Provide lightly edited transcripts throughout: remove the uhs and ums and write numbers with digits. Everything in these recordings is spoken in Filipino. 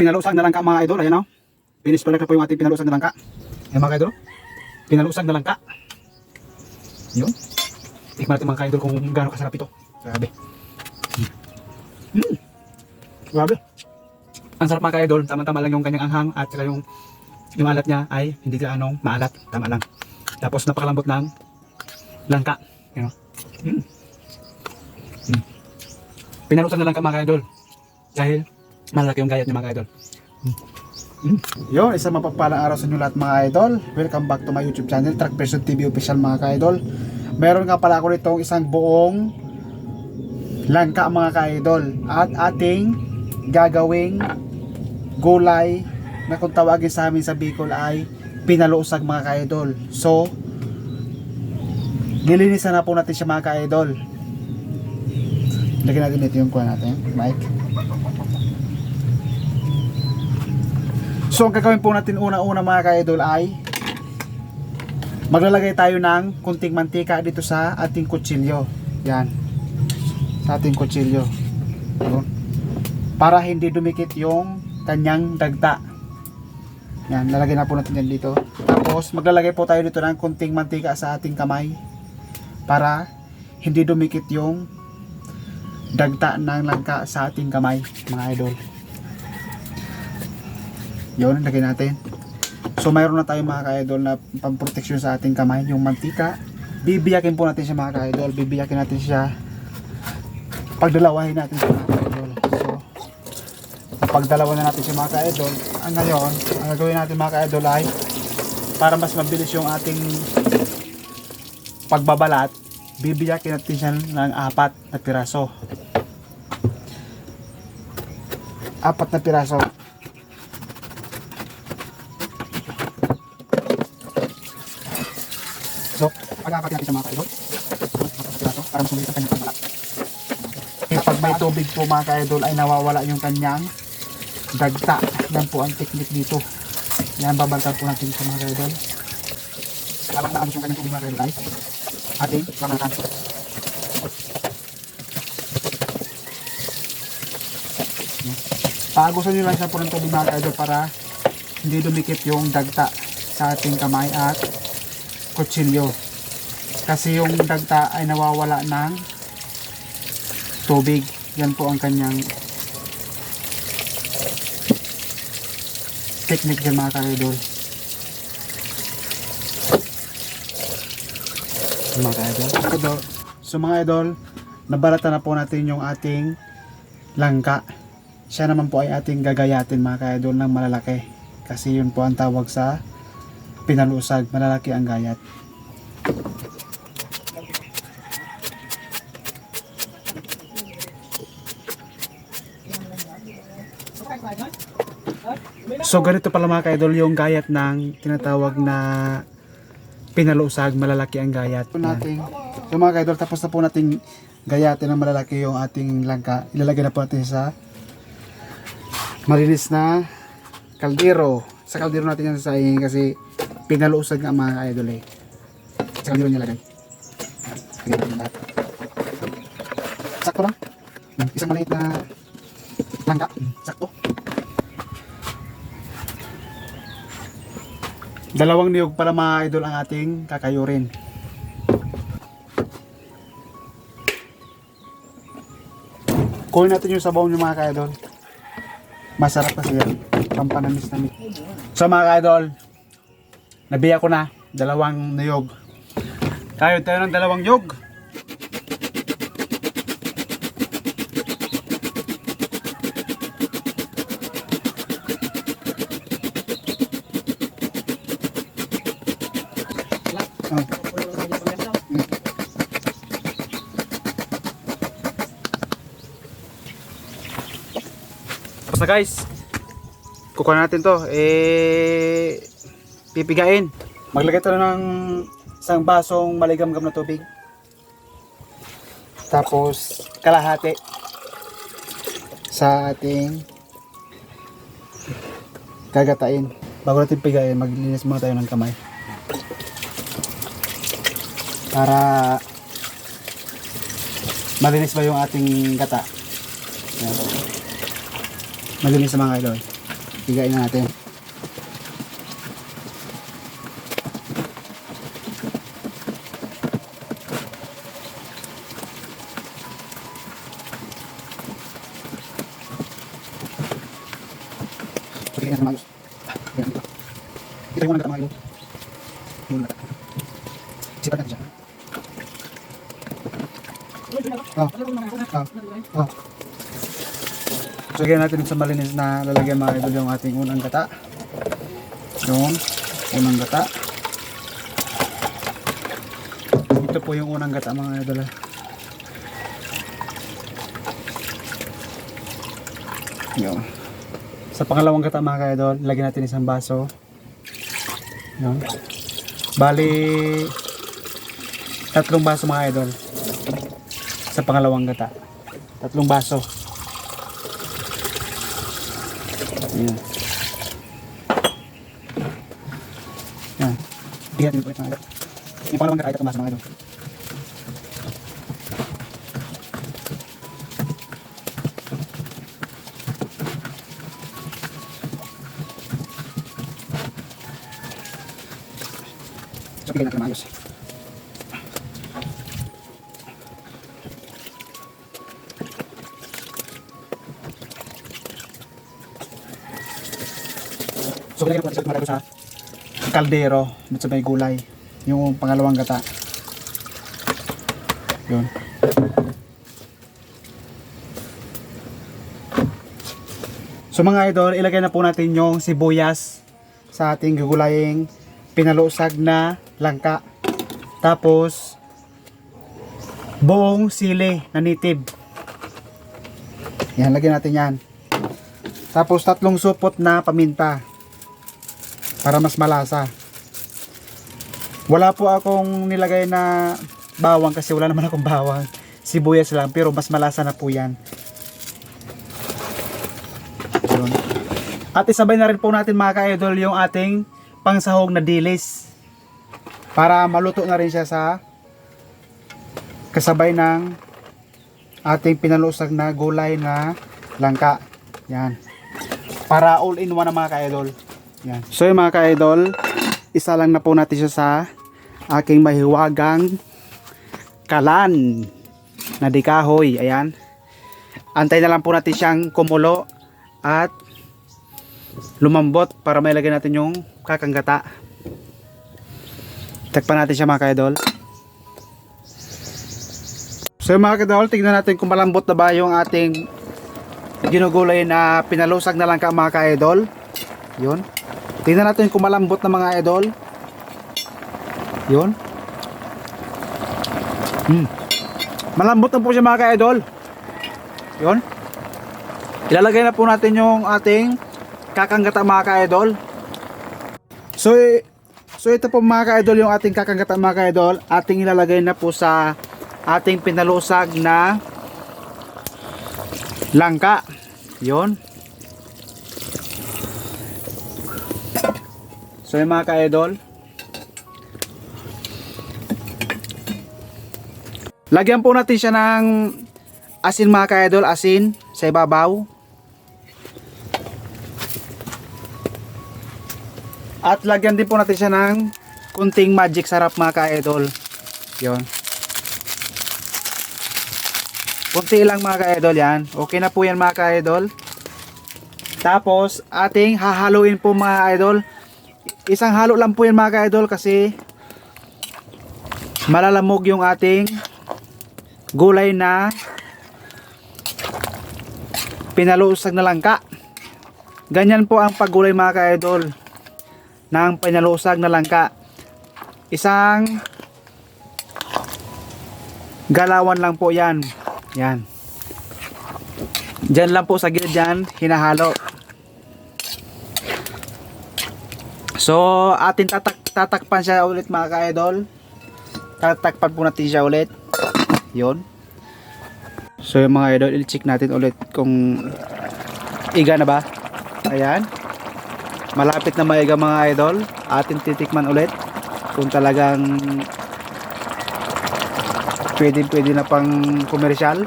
pinalusag na langka mga idol. Ayan o. Finish pala po yung ating pinalusag na langka. Ayan mga idol. Pinalusag na langka. Yun. Tikman natin mga idol kung gaano kasarap ito. Grabe. Grabe. Ang sarap mga idol. Tama-tama lang yung kanyang anghang at saka yung alat niya ay hindi gaano maalat. Tama lang. Tapos napakalambot ng langka. Ayan o. Pinalusag na langka mga idol. Dahil malaki yung gayat niya mga idol. Yo, isang mapagpalang araw sa inyo lahat mga idol. Welcome back to my YouTube channel, Truck Person TV Official mga idol. Meron nga pala ako nitong isang buong langka mga idol. At ating gagawing gulay na kung tawagin sa amin sa Bicol ay pinalusag mga idol. So, nilinisan na po natin siya mga idol. Lagyan natin dito yung kuha natin, Mike. So ang gagawin po natin una-una mga ka-idol ay maglalagay tayo ng kunting mantika dito sa ating kutsilyo. Yan. Sa ating kutsilyo. Yun. Para hindi dumikit yung kanyang dagta. Yan, lalagay na po natin yan dito. Tapos maglalagay po tayo dito ng kunting mantika sa ating kamay para hindi dumikit yung dagta ng langka sa ating kamay mga idol. Yun, lagay natin. So mayroon na tayo mga ka-idol na pamproteksyon sa ating kamay, yung mantika. Bibiyakin po natin siya mga ka-idol. Bibiyakin natin siya. Pagdalawahin natin siya mga ka-idol. So pagdalawa na natin siya mga ka-idol. Ngayon, ang gagawin natin mga ka-idol ay para mas mabilis yung ating pagbabalat, bibiyakin natin siya ng 4 na piraso. 4 na piraso. So, pag-apat natin sa mga ka-idol para masulit ang kanyang pagbalat. Kaya pag may tubig po mga ka-idol ay nawawala yung kanyang dagta. Yan po ang technique dito. Yan, babantan po natin sa mga ka-idol. Habang naabos yung kanyang tubig mga ka-idol ay ating pamatan. Paagusan nyo lang siya po ng tubig mga ka-idol para hindi dumikit yung dagta sa ating kamay at kutsilyo, kasi yung dagta ay nawawala ng tubig. Yan po ang kanyang technique yan mga ka-idol. So mga idol, nabalatan na po natin yung ating langka. Siya naman po ay ating gagayatin mga ka-idol ng malalaki, kasi yun po ang tawag sa pinalusag, malalaki ang gayat. So ganito pala mga ka-idol yung gayat ng tinatawag na pinalusag, malalaki ang gayat. So mga ka-idol, tapos na po nating gayatin ng malalaki yung ating langka. Ilalagay na po natin sa malinis na kaldero. Sa kaldero natin yan sasaingin kasi pinalusag nga mga idol eh. Sa kaldero niya lagay. Sakto lang. Isang maliit na langka. Sakto. 2 niyog para mga idol ang ating kakayurin. Kunin natin yung sabaw niyo mga ka-idol. Masarap kasi yan. Pampanamis na meat. So mga ka-idol, nabiya ko na 2 niyog. Kayod tayo ng 2 niyog. Tapos na guys, kukuha natin to, pipigain. Maglagay tayo ng isang basong maligamgam na tubig, tapos kalahati sa ating gagatain. Bago natin pigain, maglinis muna tayo ng kamay para malinis ba yung ating gata. Yan. Malinis sa mga idol. Higain na natin. Okay, yan na maayos. Ayan, dito. Ito yung unang gata mga idol. Yung unang gata. Sipat natin siya. So, lagyan natin sa malinis na lalagyan mga idol yung ating unang gata. Yung unang gata. Ito po yung unang gata mga idol. Yun. Sa pangalawang gata mga idol, lagyan natin isang baso. Yun. Bali, 3 baso mga idol. Sa pangalawang gata. 3 baso. Ayan. Ayan. Bigyan natin ulit mga idol. Yung pangalawang gata ay 3 baso mga idol. So, bigyan natin maayos. So, lagyan po natin sa kaldero dito sa may gulay. Yung pangalawang gata. Yun. So mga idol, ilagay na po natin yung sibuyas sa ating gugulaying pinalusag na langka. Tapos, buong sili na native. Yan, lagyan natin yan. Tapos 3 supot na paminta. Para mas malasa. Wala po akong nilagay na bawang kasi wala naman akong bawang. Sibuyas lang pero mas malasa na po yan. Yun. At isabay na rin po natin mga ka-idol yung ating pangsahog na dilis. Para maluto na rin siya sa kasabay ng ating pinalusag na gulay na langka. Yan. Para all in one na mga ka-idol. Yan. So yung mga ka-idol, isa lang na po natin siya sa aking mahiwagang kalan na di kahoy. Ayan. Antay na lang po natin siyang kumulo at lumambot para mailagay natin yung kakanggata. Takpan natin siya mga ka-idol. So yung mga ka-idol, tignan natin kung malambot na ba yung ating ginugulay na pinalusag na langka mga ka-idol. Yun. Tingnan natin kung malambot na mga idol. Yun. Malambot na po siya mga ka-idol. Yun. Ilalagay na po natin yung ating kakanggata mga ka-idol. So ito po mga ka-idol yung ating kakanggata mga ka-idol. Ating ilalagay na po sa ating pinalusag na langka. Yun. So yung mga ka-idol, lagyan po natin siya ng asin mga ka-idol, asin sa ibabaw. At lagyan din po natin siya ng kunting magic sarap mga ka-idol. Yun. Kunti lang mga ka-idol yan. Okay na po yan mga ka-idol. Tapos ating hahaluin po mga idol. Isang halo lang po yan mga ka-idol kasi malalamog yung ating gulay na pinalusag na langka. Ganyan po ang paggulay mga ka-idol ng pinalusag na langka. Isang galawan lang po yan. Yan. Diyan lang po sa gilid yan, hinahalo. So, atin tatakpan siya ulit mga ka-idol. Tatakpan po natin siya ulit. Yun. So, yung mga idol, i-check natin ulit kung iga na ba. Ayan. Malapit na maiga mga idol. Atin titikman ulit kung talagang pwede na pang komersyal.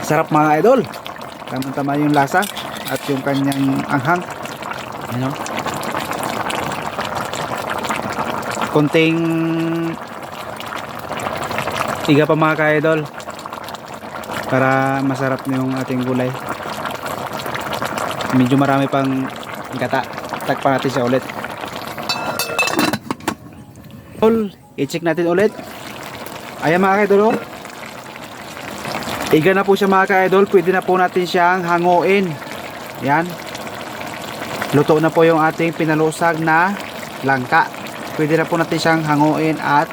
Sarap mga idol. Tama-tama yung lasa. at yung kanyang anghang. Ayan o. Konting iga pa mga ka-idol para masarap na yung ating gulay. Medyo marami pang gata. Takpan natin siya ulit. I-check natin ulit. Ayan mga ka-idol, iga na po siya mga ka-idol. Pwede na po natin siyang hanguin. Yan. Luto na po yung ating pinalusag na langka. Pwede na po natin siyang hanguin at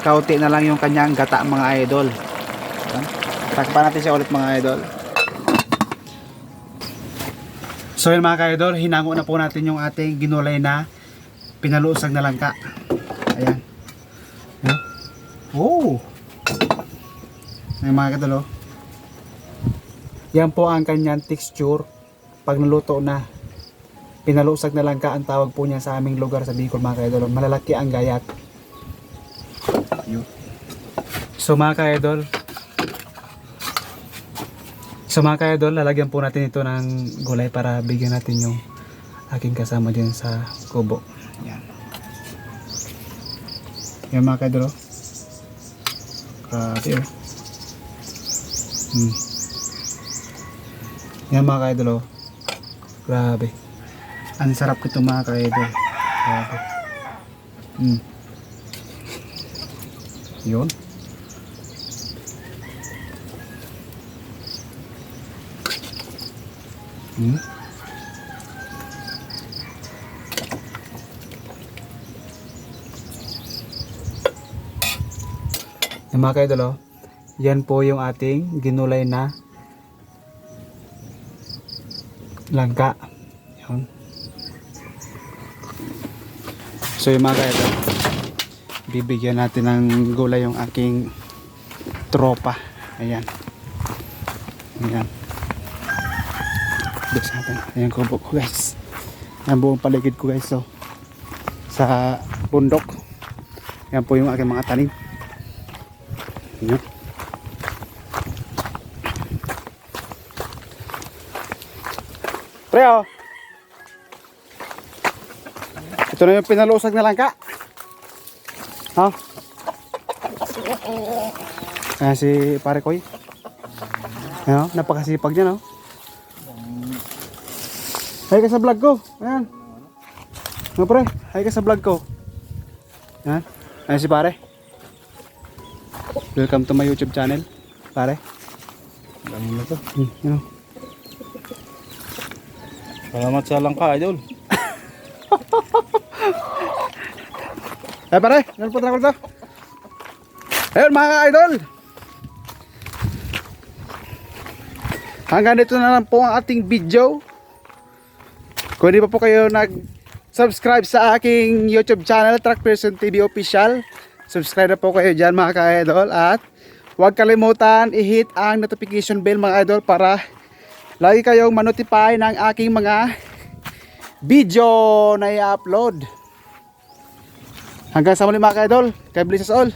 kaunti na lang yung kanyang gata mga idol. Yan. Takpan natin siya ulit mga idol. So yun mga ka-idol, hinango na po natin yung ating ginulay na pinalusag na langka. Ayan. Yan. Oh. Ayan mga ka-idol, oh. Yan po ang kanyang texture pag naluto na. Pinalusag na langka ang tawag po niya sa aming lugar sa Bicol mga ka-idol. Malalaki ang gayat. So mga ka-idol, lalagyan po natin ito ng gulay para bigyan natin yung aking kasama dyan sa kubo. Yan. Yan mga ka-idol, oh. Grabe, oh. Yan mga ka-idol, oh. Grabe. Ang sarap ito mga ka-idol. Grabe. Yun. Yung mga ka-idol, oh. Yan po yung ating ginulay na langka. Yun. So yung mga ka-idol, bibigyan natin ng gulay yung aking tropa. Ayan. Ayan. Dito natin. Ayan kubo ko guys. Ayan buong paligid ko guys. So, sa bundok. Ayan po yung aking mga tanim. Ayan. Pre, oh. Ito na yung pinalusag na langka. Ha? Ayan si pare Koy. Ayan, napakasipag niya, no? Hay ka sa vlog ko. Ayan. No, pre, hay ka sa vlog ko. Ayan. Ayan si pare. Welcome to my YouTube channel, pare. Ganun na to. Yun, oh. Salamat sa langka, idol. Eh pare, nalpot na ko to. Ayun mga idol. Hanggang dito na lang po ang ating video. Kung hindi pa po kayo nag-subscribe sa aking YouTube channel, Truck Person TV Official, subscribe na po kayo dyan mga ka-idol. At huwag kalimutan i-hit ang notification bell mga idol para lagi kayong manotify ng aking mga video na i-upload. Hanggang sa muli mga ka-idol. God bless us all.